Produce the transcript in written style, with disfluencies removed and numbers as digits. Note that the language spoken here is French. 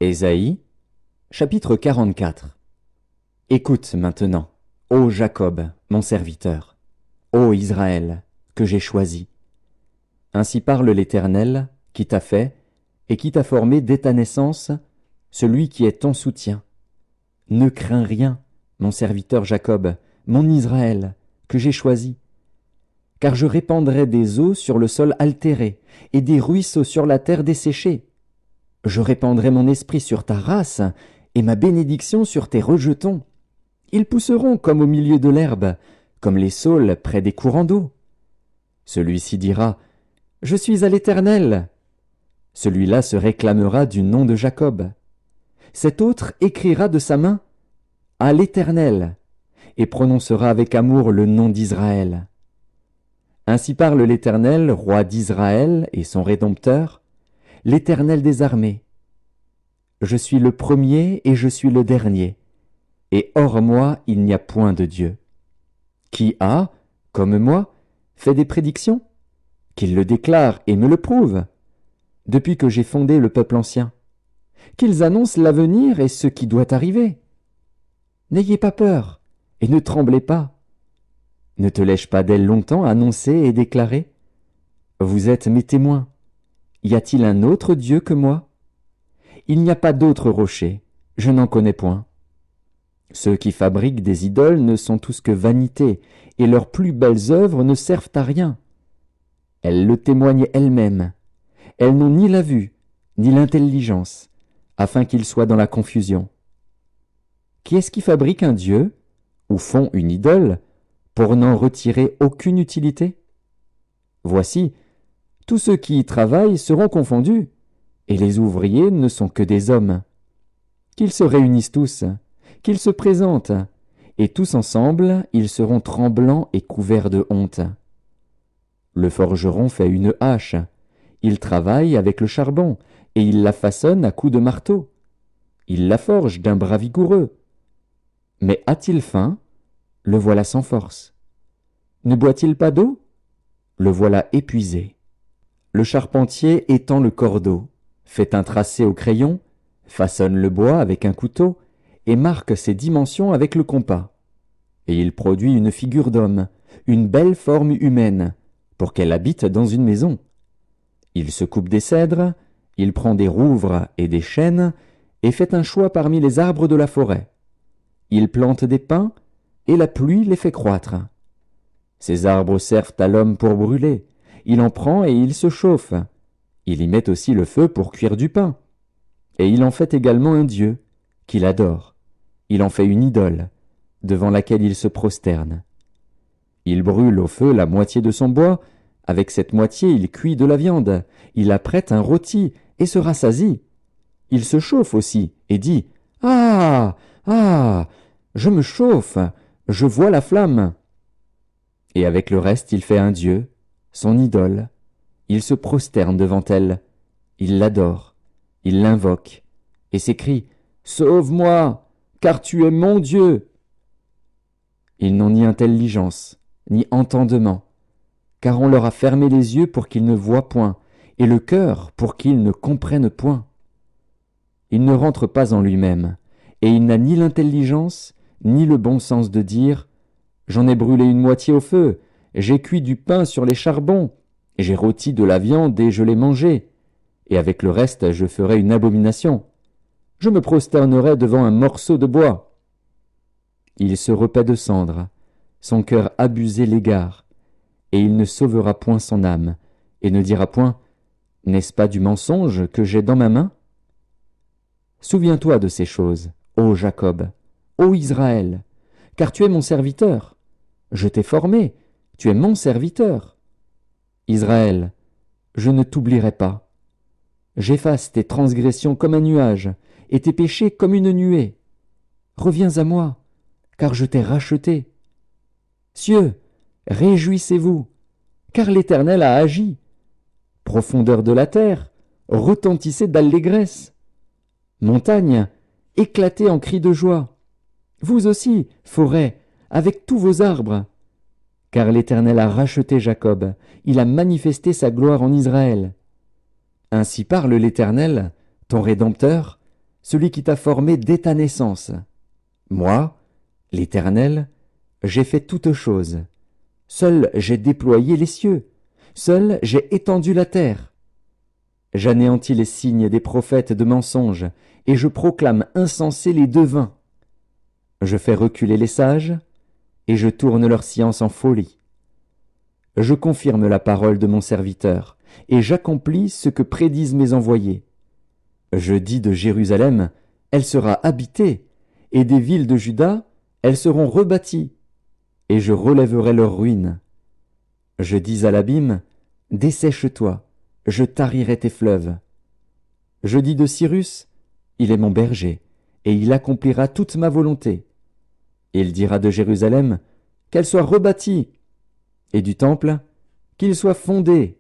Ésaïe, chapitre 44. Écoute maintenant, ô Jacob, mon serviteur, ô Israël, que j'ai choisi. Ainsi parle l'Éternel, qui t'a fait, et qui t'a formé dès ta naissance, celui qui est ton soutien. Ne crains rien, mon serviteur Jacob, mon Israël, que j'ai choisi. Car je répandrai des eaux sur le sol altéré, et des ruisseaux sur la terre desséchée. Je répandrai mon esprit sur ta race, et ma bénédiction sur tes rejetons. Ils pousseront comme au milieu de l'herbe, comme les saules près des courants d'eau. Celui-ci dira, « Je suis à l'Éternel ». Celui-là se réclamera du nom de Jacob. Cet autre écrira de sa main, « À l'Éternel », et prononcera avec amour le nom d'Israël. Ainsi parle l'Éternel, roi d'Israël et son Rédempteur, l'Éternel des armées. Je suis le premier et je suis le dernier, et hors moi il n'y a point de Dieu. Qui a, comme moi, fait des prédictions? Qu'il le déclare et me le prouve, depuis que j'ai fondé le peuple ancien. Qu'ils annoncent l'avenir et ce qui doit arriver. N'ayez pas peur, et ne tremblez pas. Ne te l'ai-je pas d'elle longtemps annoncé et déclaré? Vous êtes mes témoins. Y a-t-il un autre Dieu que moi? Il n'y a pas d'autre rocher, je n'en connais point. Ceux qui fabriquent des idoles ne sont tous que vanité, et leurs plus belles œuvres ne servent à rien. Elles le témoignent elles-mêmes. Elles n'ont ni la vue, ni l'intelligence, afin qu'ils soient dans la confusion. Qui est-ce qui fabrique un Dieu, ou font une idole, pour n'en retirer aucune utilité? Voici, tous ceux qui y travaillent seront confondus, et les ouvriers ne sont que des hommes. Qu'ils se réunissent tous, qu'ils se présentent, et tous ensemble ils seront tremblants et couverts de honte. Le forgeron fait une hache, il travaille avec le charbon, et il la façonne à coups de marteau. Il la forge d'un bras vigoureux. Mais a-t-il faim? Le voilà sans force. Ne boit-il pas d'eau? Le voilà épuisé. Le charpentier étend le cordeau, fait un tracé au crayon, façonne le bois avec un couteau, et marque ses dimensions avec le compas. Et il produit une figure d'homme, une belle forme humaine, pour qu'elle habite dans une maison. Il se coupe des cèdres, il prend des rouvres et des chênes, et fait un choix parmi les arbres de la forêt. Il plante des pins, et la pluie les fait croître. Ces arbres servent à l'homme pour brûler. Il en prend et il se chauffe. Il y met aussi le feu pour cuire du pain. Et il en fait également un dieu, qu'il adore. Il en fait une idole, devant laquelle il se prosterne. Il brûle au feu la moitié de son bois. Avec cette moitié, il cuit de la viande. Il apprête un rôti et se rassasie. Il se chauffe aussi et dit « Ah! Ah! Je me chauffe, je vois la flamme !» Et avec le reste, il fait un dieu, son idole. Il se prosterne devant elle. Il l'adore. Il l'invoque et s'écrie « Sauve-moi, car tu es mon Dieu !» Ils n'ont ni intelligence, ni entendement, car on leur a fermé les yeux pour qu'ils ne voient point, et le cœur pour qu'ils ne comprennent point. Il ne rentre pas en lui-même, et il n'a ni l'intelligence, ni le bon sens de dire « J'en ai brûlé une moitié au feu, j'ai cuit du pain sur les charbons, j'ai rôti de la viande et je l'ai mangée, et avec le reste je ferai une abomination. Je me prosternerai devant un morceau de bois. » Il se repaît de cendres, son cœur abusé l'égare, et il ne sauvera point son âme, et ne dira point « N'est-ce pas du mensonge que j'ai dans ma main ?» Souviens-toi de ces choses, ô Jacob, ô Israël, car tu es mon serviteur. Je t'ai formé, tu es mon serviteur. Israël, je ne t'oublierai pas. J'efface tes transgressions comme un nuage, et tes péchés comme une nuée. Reviens à moi, car je t'ai racheté. Cieux, réjouissez-vous, car l'Éternel a agi. Profondeur de la terre, retentissez d'allégresse. Montagne, éclatez en cris de joie. Vous aussi, forêt, avec tous vos arbres. Car l'Éternel a racheté Jacob, il a manifesté sa gloire en Israël. Ainsi parle l'Éternel, ton Rédempteur, celui qui t'a formé dès ta naissance. Moi, l'Éternel, j'ai fait toutes choses. Seul j'ai déployé les cieux. Seul j'ai étendu la terre. J'anéantis les signes des prophètes de mensonges, et je proclame insensés les devins. Je fais reculer les sages, et je tourne leur science en folie. Je confirme la parole de mon serviteur, et j'accomplis ce que prédisent mes envoyés. Je dis de Jérusalem, elle sera habitée, et des villes de Juda, elles seront rebâties, et je relèverai leurs ruines. Je dis à l'abîme, dessèche-toi, je tarirai tes fleuves. Je dis de Cyrus, il est mon berger, et il accomplira toute ma volonté. Il dira de Jérusalem, qu'elle soit rebâtie, et du temple, qu'il soit fondé,